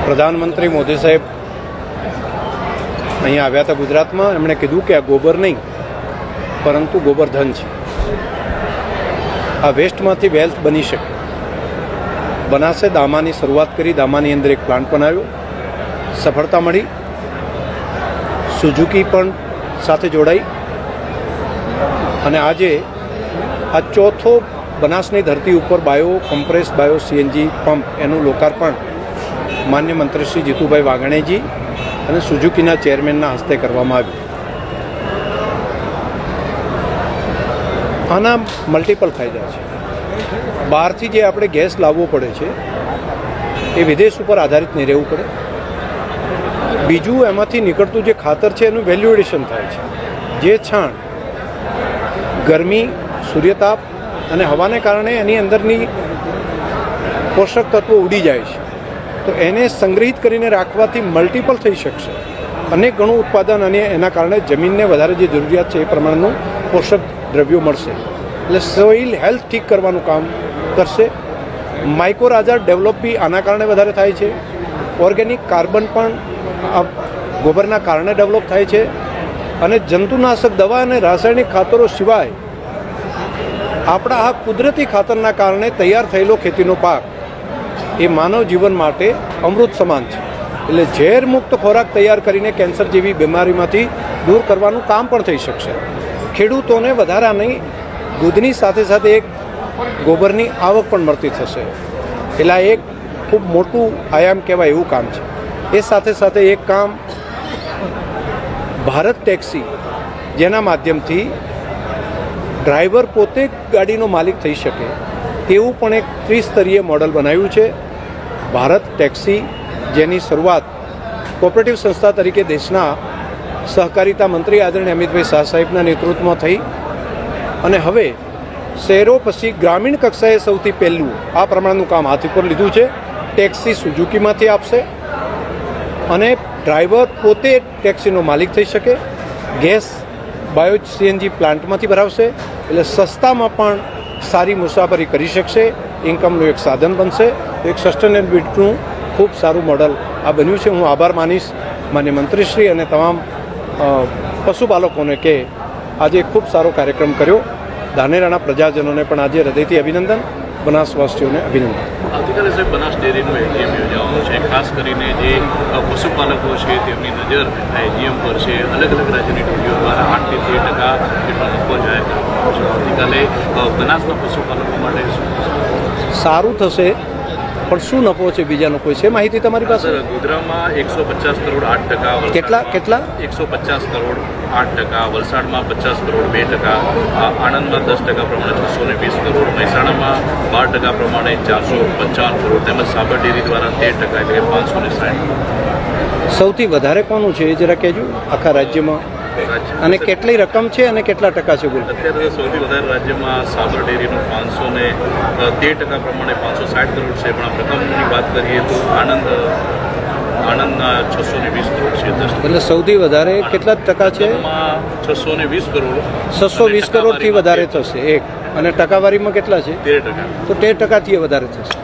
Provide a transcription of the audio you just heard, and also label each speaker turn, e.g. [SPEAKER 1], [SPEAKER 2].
[SPEAKER 1] પ્રધાનમંત્રી મોદી સાહેબ અહીંયા આવ્યા હતા ગુજરાતમાં. એમણે કીધું કે આ ગોબર નહીં પરંતુ ગોબરધન છે. આ વેસ્ટમાંથી વેલ્થ બની શકે, બનાસે. દામાની શરૂઆત કરી, દામાની અંદર એક પ્લાન્ટ બનાવ્યો, સફળતા મળી. સુઝુકી પણ સાથે જોડાઈ અને આજે આ ચોથો બનાસની ધરતી ઉપર કમ્પ્રેસ બાયો સીએનજી પંપ એનું લોકાર્પણ માન્ય મંત્રી શ્રી જીતુભાઈ વાઘાણીજી અને સુઝુકીના ચેરમેનના હસ્તે કરવામાં આવ્યું. આના મલ્ટિપલ ફાયદા છે. બહારથી જે આપણે ગેસ લાવવો પડે છે એ વિદેશ ઉપર આધારિત નહીં રહેવું પડે. બીજું, એમાંથી નીકળતું જે ખાતર છે એનું વેલ્યુએડિશન થાય છે. જે છાણ ગરમી, સૂર્યતાપ અને હવાને કારણે એની અંદરની પોષક તત્વો ઉડી જાય છે, તો એને સંગ્રહિત કરીને રાખવાથી મલ્ટિપલ થઈ શકશે. અનેક ગણું ઉત્પાદન અને એના કારણે જમીનને વધારે જે જરૂરિયાત છે એ પ્રમાણનું પોષક દ્રવ્યો મળશે. એટલે સોઇલ હેલ્થ ઠીક કરવાનું કામ કરશે. માઇક્રોરાજા ડેવલપ બી આના કારણે વધારે થાય છે. ઓર્ગેનિક કાર્બન પણ આ ગોબરના કારણે ડેવલપ થાય છે. અને જંતુનાશક દવા અને રાસાયણિક ખાતરો સિવાય આપણા આ કુદરતી ખાતરના કારણે તૈયાર થયેલો ખેતીનો પાક એ માનવ જીવન માટે અમૃત સમાન છે. એટલે ઝેર મુક્ત ખોરાક તૈયાર કરીને કેન્સર જેવી બીમારીમાંથી દૂર કરવાનું કામ પણ થઈ શકશે. ખેડૂતોને વધારાની દૂધની સાથે સાથે એક ગોબરની આવક પણ મળતી થશે. એટલે એક ખૂબ મોટું આયામ કહેવાય એવું કામ છે. એ સાથે સાથે એક કામ ભારત ટેક્સી, જેના માધ્યમથી ડ્રાઈવર પોતે ગાડીનો માલિક થઈ શકે તેવું પણ એક ત્રિસ્તરીય મોડલ બનાવ્યું છે. ભારત ટેક્સી, જેની શરૂઆત કોઓપરેટિવ સંસ્થા તરીકે દેશના સહકારિતા મંત્રી આદરણીય અમિતભાઈ શાહ સાહેબના નેતૃત્વમાં થઈ અને હવે શહેરો પછી ગ્રામીણ કક્ષાએ સૌથી પહેલું આ પ્રમાણનું કામ હાથ ઉપર લીધું છે. ટેક્સી સુઝુકીમાંથી આપશે અને ડ્રાઈવર પોતે ટેક્સીનો માલિક થઈ શકે. ગેસ બાયો સીએનજી પ્લાન્ટમાંથી ભરાવશે, એટલે સસ્તામાં પણ સારી મુસાફરી કરી શકશે. ઇન્કમનું એક સાધન બનશે. એક સસ્ટેનેબિલિટીનું ખૂબ સારું મોડલ આ બન્યું છે. હું આભાર માનીશ માન્ય મંત્રીશ્રી અને તમામ પશુપાલકોને કે આજે ખૂબ સારો કાર્યક્રમ કર્યો. ધાનેરાના પ્રજાજનોને પણ આજે હૃદયથી અભિનંદન, બનાસવાસીઓને અભિનંદન.
[SPEAKER 2] આવતીકાલે સાહેબ બનાસ ડેરીનું એજીએમ યોજાવાનું છે. ખાસ કરીને જે પશુપાલકો છે તેમની નજર આ એજીએમ પર છે. અલગ અલગ રાજ્યની ટોળીઓ દ્વારા 8 થી 13% જેટલો નફો જાહેર કરવામાં આવશે. આવતીકાલે બનાસના પશુપાલકો માટે
[SPEAKER 1] સારું થશે, પણ શું નફો છે બીજાનો કોઈ છે માહિતી તમારી પાસે?
[SPEAKER 2] ગોધરામાં 150 કરોડ 8%.
[SPEAKER 1] કેટલા
[SPEAKER 2] 150 કરોડ 8%. વલસાડમાં 50 કરોડ 2%. આણંદમાં 10% પ્રમાણે 620 કરોડ. મહેસાણામાં 12% પ્રમાણે 455 કરોડ. તેમજ સાબર ડેરી દ્વારા 13%, એટલે 560.
[SPEAKER 1] સૌથી વધારે કોનું છે એ જરા કહેજો આખા રાજ્યમાં, અને કેટલી રકમ છે અને કેટલા ટકા છે? બોલ.
[SPEAKER 2] અત્યારે સૌથી વધારે રાજ્યમાં સાબર ડેરીનું 513% પ્રમાણે 560 કરોડ છે. પણ રકમની વાત કરીએ તો આણંદના 620 કરોડ છે.
[SPEAKER 1] એટલે સૌથી વધારે કેટલા ટકા છે?
[SPEAKER 2] 620 કરોડ.
[SPEAKER 1] 620 કરોડથી વધારે થશે એક. અને ટકાવારીમાં કેટલા છે?
[SPEAKER 2] 13%.
[SPEAKER 1] તો 13%થી વધારે થશે.